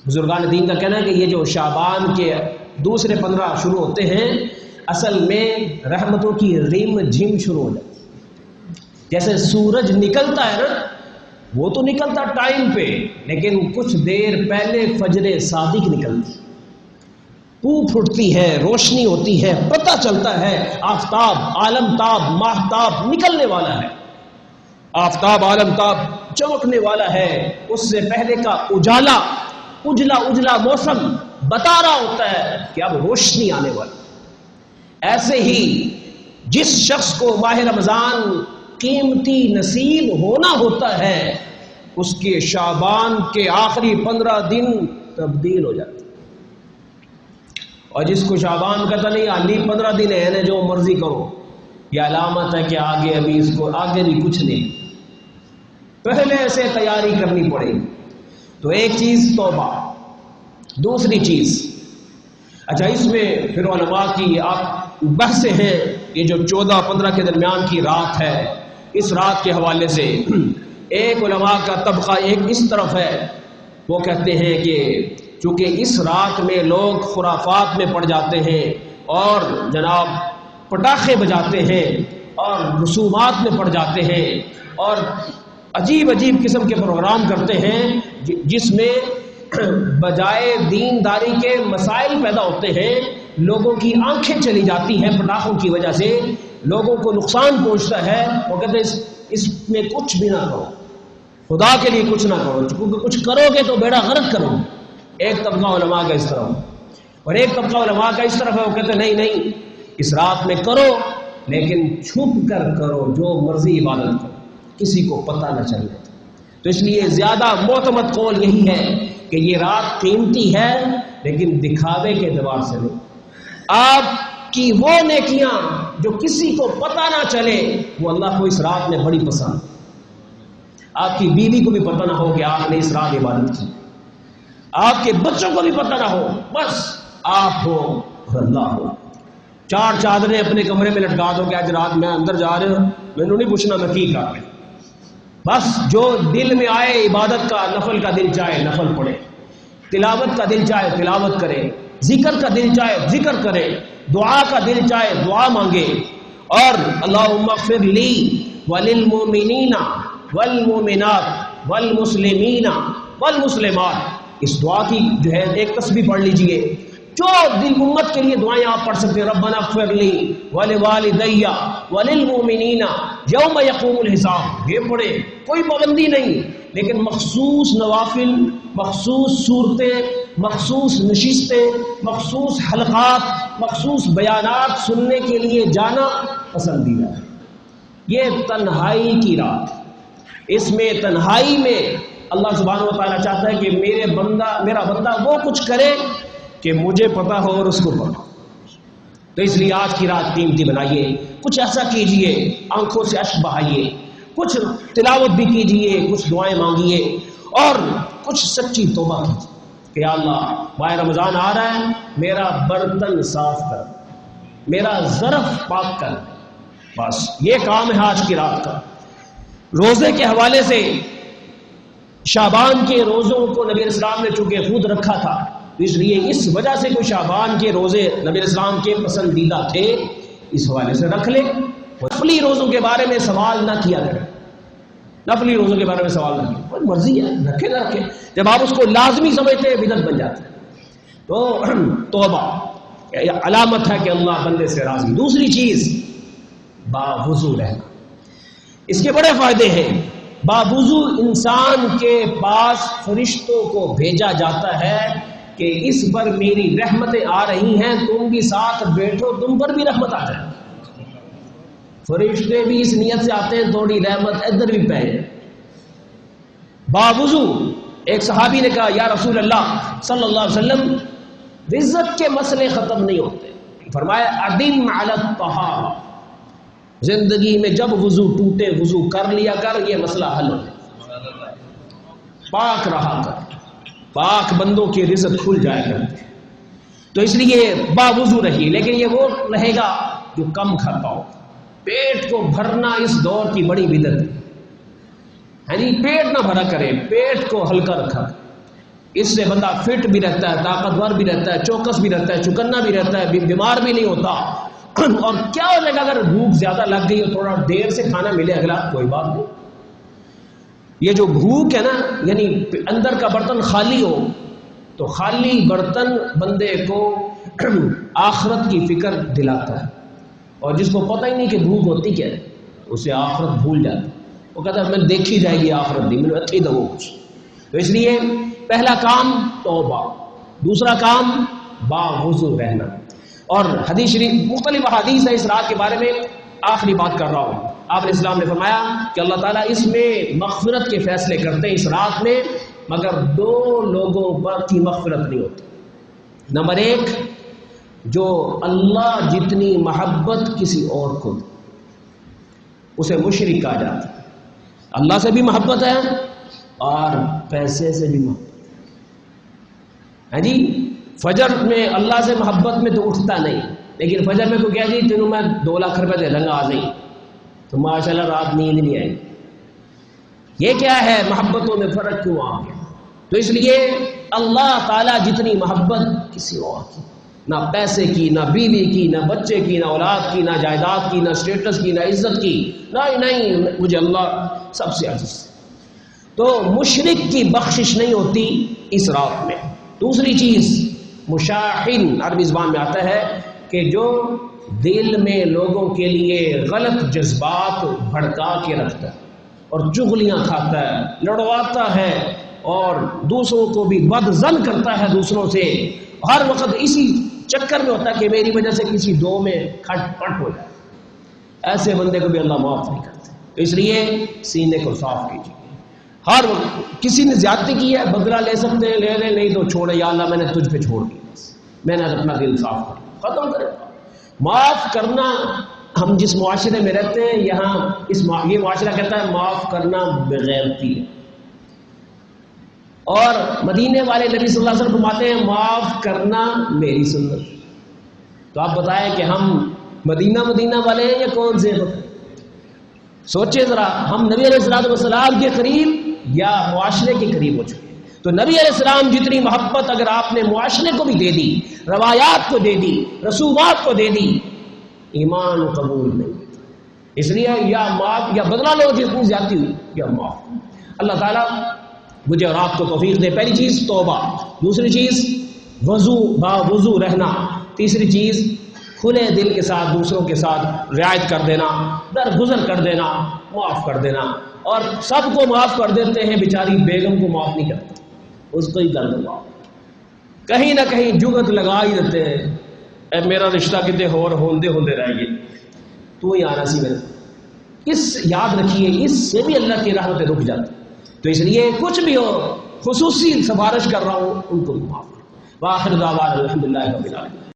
بزرگان دین کا کہنا ہے کہ یہ جو شعبان کے دوسرے 15 شروع ہوتے ہیں، اصل میں رحمتوں کی رم جھم شروع ہو جاتی ہے۔ جیسے سورج نکلتا ہے نا، وہ تو نکلتا ٹائم پہ، لیکن کچھ دیر پہلے فجر صادق نکلتی، پھوٹتی ہے، روشنی ہوتی ہے، پتہ چلتا ہے آفتاب عالم تاب ماہتاب نکلنے والا ہے، آفتاب عالم تاب چمکنے والا ہے۔ اس سے پہلے کا اجالا اجلا موسم بتا رہا ہوتا ہے کہ اب روشنی آنے والی۔ ایسے ہی جس شخص کو ماہ رمضان قیمتی نصیب ہونا ہوتا ہے، اس کے شعبان کے آخری 15 دن تبدیل ہو جاتے ہیں۔ اور جس کو شعبان کہتا نہیں علی 15 دن ہے نا جو مرضی کرو، یہ علامت ہے کہ آگے ابھی اس کو آگے بھی کچھ نہیں، پہلے سے تیاری کرنی پڑے گی۔ تو ایک چیز توبہ، دوسری چیز اچھا اس میں پھر علماء کی آپ بحثیں ہیں، یہ جو 14-15 کے درمیان کی رات ہے، اس رات کے حوالے سے ایک علماء کا طبقہ ایک اس طرف ہے، وہ کہتے ہیں کہ چونکہ اس رات میں لوگ خرافات میں پڑ جاتے ہیں اور جناب پٹاخے بجاتے ہیں اور رسومات میں پڑ جاتے ہیں اور عجیب قسم کے پروگرام کرتے ہیں جس میں بجائے دینداری کے مسائل پیدا ہوتے ہیں، لوگوں کی آنکھیں چلی جاتی ہیں پٹاخوں کی وجہ سے، لوگوں کو نقصان پہنچتا ہے۔ وہ کہتے ہیں اس میں کچھ بھی نہ کرو، خدا کے لیے کچھ نہ کرو، کیونکہ کچھ کرو گے تو بیڑا غرق کرو۔ ایک طبقہ علماء کا اس طرف اور ایک طبقہ علماء کا اس طرف ہے، وہ کہتے ہیں نہیں اس رات میں کرو لیکن چھپ کر کرو، جو مرضی عبادت کرو، کسی کو پتہ نہ چلے۔ تو اس لیے زیادہ معتمد قول یہی ہے کہ یہ رات قیمتی ہے لیکن دکھاوے کے اعتبار سے نہیں۔ آپ کی وہ نیکیاں جو کسی کو پتہ نہ چلے وہ اللہ کو اس رات میں بڑی پسند، آپ کی بیوی کو بھی پتہ نہ ہو کہ آپ نے اس رات عبادت کی، آپ کے بچوں کو بھی پتہ نہ ہو، بس آپ ہو اور اللہ ہو۔ 4 چادریں اپنے کمرے میں لٹکا دو کہ آج رات میں اندر جا رہے ہوں، میں نے نہیں پوچھنا میں کی کر رہے، بس جو دل میں آئے عبادت کا، نفل کا دل چاہے نفل پڑھے، تلاوت کا دل چاہے تلاوت کرے، ذکر کا دل چاہے ذکر کرے، دعا کا دل چاہے دعا مانگے، اور اللہم اغفر لی وللمؤمنین والمؤمنات والمسلمین والمسلمات، اس دعا کی جو ہے ایک تسبیح پڑھ لیجئے۔ جو دل امت کے لیے دعائیں آپ پڑھ سکتے ہیں، ربنا اغفر لی ولوالدی وللمؤمنین یوم یقوم الحساب، یہ پڑھے، کوئی پابندی نہیں، لیکن مخصوص نوافل، مخصوص صورتیں، مخصوص نشستیں، مخصوص حلقات، مخصوص بیانات سننے کے لیے جانا پسندیدہ ہے۔ یہ تنہائی کی رات، اس میں تنہائی میں اللہ سبحانہ و تعالیٰ چاہتا ہے کہ میرا بندہ وہ کچھ کرے کہ مجھے پتا ہو اور اس کو پتا ہو۔ تو اس لیے آج کی رات قیمتی بنائیے، کچھ ایسا کیجئے، آنکھوں سے اشک بہائیے، کچھ تلاوت بھی کیجئے، کچھ دعائیں مانگیے اور کچھ سچی توبہ کیجئے کہ یا اللہ ماہ رمضان آ رہا ہے، میرا برتن صاف کر، میرا ظرف پاک کر، بس یہ کام ہے آج کی رات کا۔ روزے کے حوالے سے شعبان کے روزوں کو نبی علیہ السلام نے چونکہ خود رکھا تھا، اس لیے اس وجہ سے کوئی شعبان کے روزے نبی علیہ السلام کے پسندیدہ تھے، اس حوالے سے رکھ لے۔ نفلی روزوں کے بارے میں سوال نہ کیا کرے، نفلی روزوں کے بارے میں سوال نہ کیا، کوئی مرضی ہے رکھے نہ رکھے، جب آپ اس کو لازمی سمجھتے ہیں بدعت بن جاتا ہے۔ تو توبہ علامت ہے کہ اللہ بندے سے راضی۔ دوسری چیز باوضو رہنا، اس کے بڑے فائدے ہیں۔ باوضو انسان کے پاس فرشتوں کو بھیجا جاتا ہے کہ اس پر میری رحمتیں آ رہی ہیں، تم بھی ساتھ بیٹھو، تم پر بھی رحمت آ جائے۔ فرشتے بھی اس نیت سے آتے ہیں تھوڑی رحمت ادھر بھی پہ۔ باوضو ایک صحابی نے کہا یا رسول اللہ صلی اللہ علیہ وسلم رزق کے مسئلے ختم نہیں ہوتے، فرمایا ادم علی الطہارہ، زندگی میں جب وضو ٹوٹے وضو کر لیا کر، یہ مسئلہ حل ہو جائے، پاک رہا کر، پاک بندوں کے رزق کھل جائے گا۔ تو اس لیے باوضو رہیے، لیکن یہ وہ رہے گا جو کم کھاتا ہو۔ پیٹ کو بھرنا اس دور کی بڑی بدعت ہے، یعنی پیٹ نہ بھرا کرے، پیٹ کو ہلکا رکھا کرے۔ اس سے بندہ فٹ بھی رہتا ہے، طاقتور بھی رہتا ہے، چوکس بھی رہتا ہے، چکنا بھی رہتا ہے، بیمار بھی نہیں ہوتا۔ اور کیا ہو جائے گا اگر بھوک زیادہ لگ گئی اور تھوڑا دیر سے کھانا ملے اگلا، کوئی بات نہیں۔ یہ جو بھوک ہے نا، یعنی اندر کا برتن خالی ہو، تو خالی برتن بندے کو آخرت کی فکر دلاتا ہے، اور جس کو پتہ ہی نہیں کہ بھوک ہوتی کیا ہے اسے آخرت بھول جاتا ہے، وہ کہتا ہے میں دیکھی جائے گی آخرت دی، میں اچھی دو کچھ۔ تو اس لیے پہلا کام توبہ، دوسرا کام باوضو رہنا۔ اور حدیث شریف مختلف حدیث ہے اس رات کے بارے میں، آخری بات کر رہا ہوں۔ آپ علیہ السلام نے فرمایا کہ اللہ تعالیٰ اس میں مغفرت کے فیصلے کرتے ہیں اس رات میں، مگر دو لوگوں پر کی مغفرت نہیں ہوتی۔ نمبر ایک، جو اللہ جتنی محبت کسی اور کو، اسے مشرک کہا جاتا ہے۔ اللہ سے بھی محبت ہے اور پیسے سے بھی محبت ہے جی۔ فجر میں اللہ سے محبت میں تو اٹھتا نہیں، لیکن فجر میں کو کیا جی تینوں میں 2 لاکھ روپے دے دوں گا آج نہیں، تو ماشاءاللہ رات نیند نہیں آئی۔ یہ کیا ہے؟ محبتوں میں فرق کیوں آ گیا؟ تو اس لیے اللہ تعالیٰ جتنی محبت کسی اور کی، نہ پیسے کی، نہ بیوی کی، نہ بچے کی، نہ اولاد کی، نہ جائیداد کی، نہ اسٹیٹس کی، نہ عزت کی، نہیں مجھے اللہ سب سے عزیز۔ تو مشرک کی بخشش نہیں ہوتی اس رات میں۔ دوسری چیز، مشاحن عربی زبان میں آتا ہے کہ جو دل میں لوگوں کے لیے غلط جذبات بھڑکا کے رکھتا ہے اور چغلیاں کھاتا ہے، لڑواتا ہے، اور دوسروں کو بھی بد ظن کرتا ہے دوسروں سے، ہر وقت اسی چکر میں ہوتا ہے کہ میری وجہ سے کسی دو میں کھٹ پٹ ہو جائے، ایسے بندے کو بھی اللہ معاف نہیں کرتے۔ تو اس لیے سینے کو صاف کیجیے۔ ہر وقت کسی نے زیادتی کی ہے، بدلہ لے سکتے ہیں، لے لیں، نہیں تو چھوڑے، یا اللہ میں نے تجھ پہ چھوڑ دی، میں نے اپنا دل صاف کر ختم کرے۔ معاف کرنا، ہم جس معاشرے میں رہتے ہیں یہاں یہ معاشرہ کہتا ہے معاف کرنا بغیرتی ہے، اور مدینے والے نبی صلی اللہ علیہ وسلم فرماتے ہیں معاف کرنا میری سنت۔ تو آپ بتائیں کہ ہم مدینہ والے ہیں یا کون سے؟ سوچے ذرا، ہم نبی علیہ السلام کے قریب یا معاشرے کے قریب ہو چکے؟ تو نبی علیہ السلام جتنی محبت اگر آپ نے معاشرے کو بھی دے دی، روایات کو دے دی، رسومات کو دے دی، ایمان قبول نہیں۔ اس لیے یا معاف، یا بدلہ لو جتنی زیادتی ہوئی، یا معاف۔ اللہ تعالیٰ مجھے اور آپ کو توفیق دے۔ پہلی چیز توبہ، دوسری چیز باوضو رہنا، تیسری چیز کھلے دل کے ساتھ دوسروں کے ساتھ رعایت کر دینا، درگزر کر دینا، معاف کر دینا۔ اور سب کو معاف کر دیتے ہیں، بیچاری بیگم کو معاف نہیں کرتے، اس کو ہی کر دو معاف۔ کہیں نہ کہیں جگت لگا ہی دیتے ہیں، اے میرا رشتہ کتے ہوندے رہ گئے، تو ہی آنا سی میرے۔ اس یاد رکھیے، اس سے بھی اللہ کی رحمتیں رک جاتی۔ تو اس لیے کچھ بھی ہو، خصوصی سفارش کر رہا ہوں، ان کو بھی معاف کرو۔ وآخر دعوانا الحمدللہ رب العالمین۔